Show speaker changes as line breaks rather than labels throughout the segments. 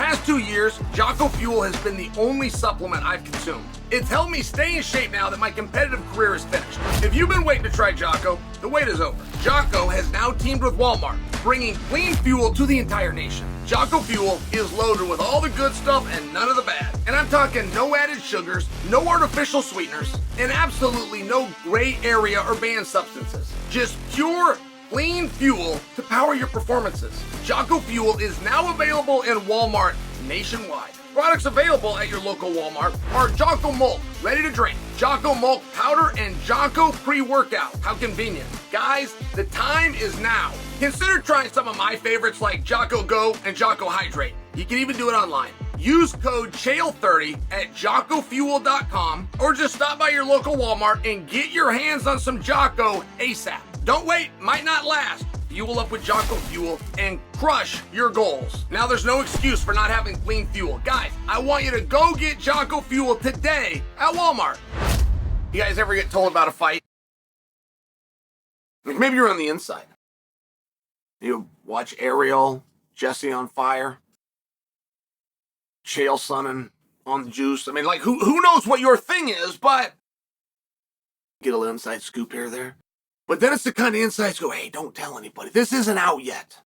past 2 years, Jocko Fuel has been the only supplement I've consumed. It's helped me stay in shape now that my competitive career is finished. If you've been waiting to try Jocko, the wait is over. Jocko has now teamed with Walmart, bringing clean fuel to the entire nation. Jocko Fuel is loaded with all the good stuff and none of the bad. And I'm talking no added sugars, no artificial sweeteners, and absolutely no gray area or banned substances. Just pure, clean fuel to power your performances. Jocko Fuel is now available in Walmart nationwide. Products available at your local Walmart are Jocko Malt, ready to drink, Jocko Malt powder, and Jocko pre-workout. How convenient. Guys, the time is now. Consider trying some of my favorites like Jocko Go and Jocko Hydrate. You can even do it online. Use code CHAEL30 at JockoFuel.com or just stop by your local Walmart and get your hands on some Jocko ASAP. Don't wait, might not last. Fuel up with Jocko Fuel and crush your goals. Now there's no excuse for not having clean fuel. Guys, I want you to go get Jocko Fuel today at Walmart. You guys ever get told about a fight? Like maybe you're on the inside. You watch Ariel, Jesse on fire, Chael Sonnen on the juice. I mean, like, who knows what your thing is, but get a little inside scoop here or there. But then it's the kind of insights go, hey, don't tell anybody. This isn't out yet.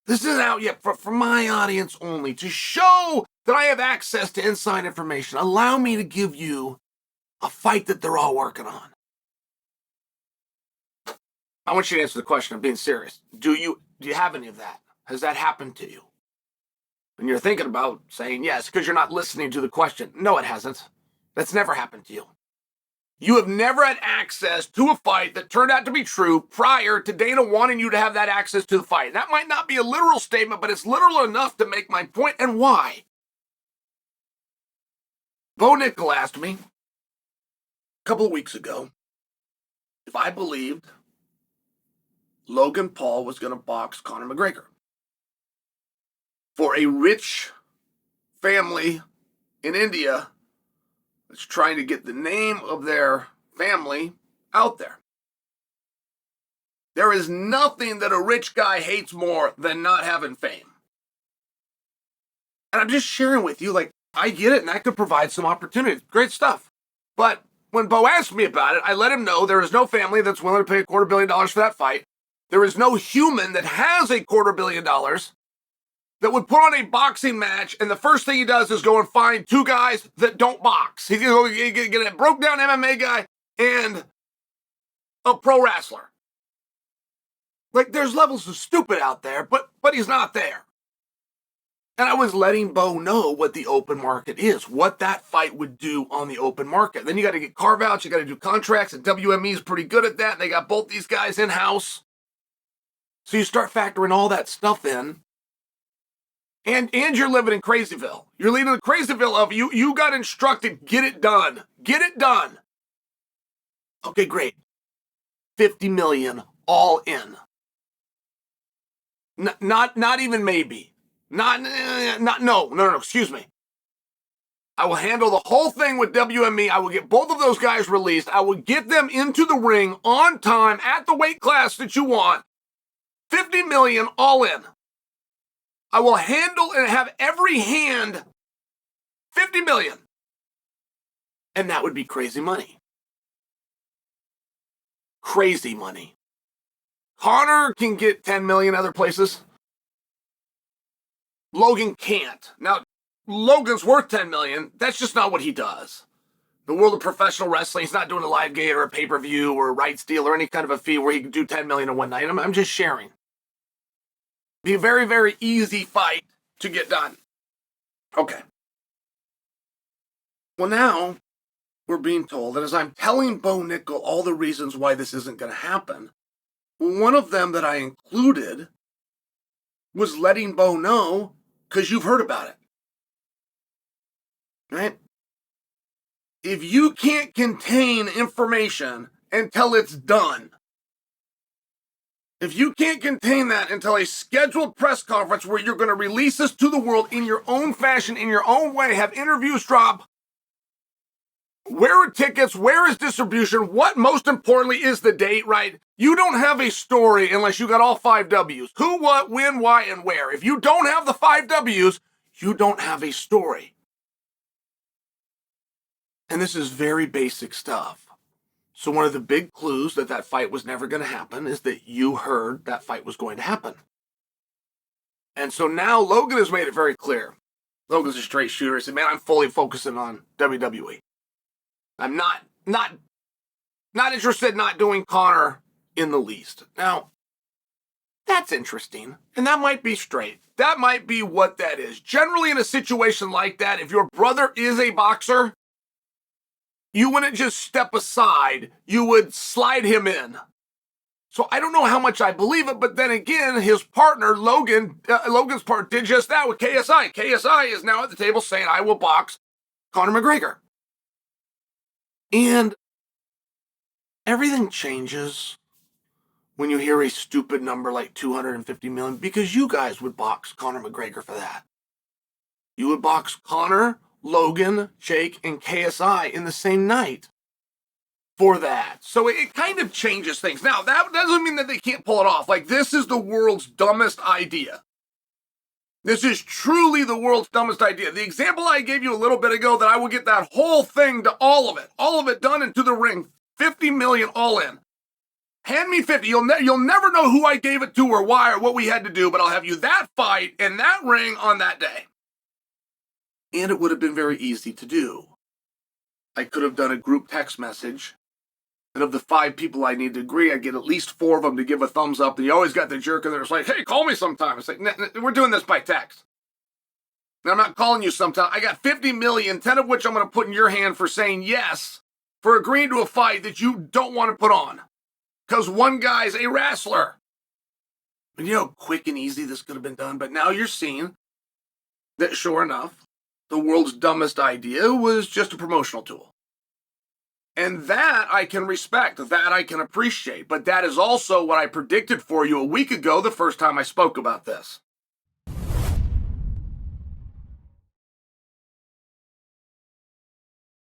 This isn't out yet for my audience only. To show that I have access to inside information, allow me to give you a fight that they're all working on. I want you to answer the question. I'm being serious. Do you have any of that? Has that happened to you? And you're thinking about saying yes because you're not listening to the question. No, it hasn't. That's never happened to you. You have never had access to a fight that turned out to be true prior to Dana wanting you to have that access to the fight. That might not be a literal statement, but it's literal enough to make my point. And why? Bo Nickel asked me a couple of weeks ago if I believed Logan Paul was going to box Conor McGregor. For a rich family in India that's trying to get the name of their family out there. There is nothing that a rich guy hates more than not having fame. And I'm just sharing with you, like, I get it, and that could provide some opportunities. Great stuff. But when Bo asked me about it, I let him know there is no family that's willing to pay $250 million for that fight. There is no human that has $250 million that would put on a boxing match, and the first thing he does is go and find two guys that don't box. He's going to get a broke-down MMA guy and a pro wrestler. Like, there's levels of stupid out there, but he's not there. And I was letting Bo know what the open market is, what that fight would do on the open market. Then you got to get carve-outs, you got to do contracts, and WME is pretty good at that. They got both these guys in-house. So you start factoring all that stuff in. And you're living in Crazyville. You're leading the Crazyville of you got instructed, get it done. Get it done. Okay, great. 50 million all in. Not even maybe. No, excuse me. I will handle the whole thing with WME. I will get both of those guys released. I will get them into the ring on time at the weight class that you want. 50 million all in. I will handle and have every hand 50 million. And that would be crazy money. Crazy money. Conor can get 10 million other places. Logan can't. Now, Logan's worth 10 million. That's just not what he does. The world of professional wrestling, he's not doing a live gate or a pay-per-view or a rights deal or any kind of a fee where he can do 10 million in one night. I'm just sharing. Be a very, very easy fight to get done. Okay. Well, now we're being told that as I'm telling Bo Nickel all the reasons why this isn't going to happen, one of them that I included was letting Bo know because you've heard about it. Right? If you can't contain information until it's done, if you can't contain that until a scheduled press conference where you're going to release this to the world in your own fashion, in your own way, have interviews drop, where are tickets, where is distribution, what most importantly is the date, right? You don't have a story unless you got all 5 W's. Who, what, when, why, and where. If you don't have the 5 W's, you don't have a story. And this is very basic stuff. So one of the big clues that that fight was never going to happen is that you heard that fight was going to happen. And so now Logan has made it very clear. Logan's a straight shooter. He said, man, I'm fully focusing on WWE. I'm not interested, not doing Conor in the least. Now, that's interesting. And that might be straight. That might be what that is. Generally, in a situation like that, if your brother is a boxer, you wouldn't just step aside. You would slide him in. So I don't know how much I believe it, but then again, his partner, Logan's partner, did just that with KSI. KSI is now at the table saying, I will box Conor McGregor. And everything changes when you hear a stupid number like 250 million, because you guys would box Conor McGregor for that. You would box Conor, Logan, Jake, and KSI in the same night for that. So it kind of changes things. Now, that doesn't mean that they can't pull it off. Like, this is the world's dumbest idea. This is truly the world's dumbest idea. The example I gave you a little bit ago, that I will get that whole thing to all of it done into the ring, 50 million all in. Hand me 50. You'll never know who I gave it to or why or what we had to do, but I'll have you that fight and that ring on that day. And it would have been very easy to do. I could have done a group text message. And of the 5 people I need to agree, I get at least 4 of them to give a thumbs up. And you always got the jerk in there. It's like, hey, call me sometime. It's like, we're doing this by text. And I'm not calling you sometime. I got 50 million, 10 of which I'm going to put in your hand for saying yes, for agreeing to a fight that you don't want to put on. Because one guy's a wrestler. And you know how quick and easy this could have been done. But now you're seeing that, sure enough, the world's dumbest idea was just a promotional tool. And that I can respect, that I can appreciate. But that is also what I predicted for you a week ago, the first time I spoke about this.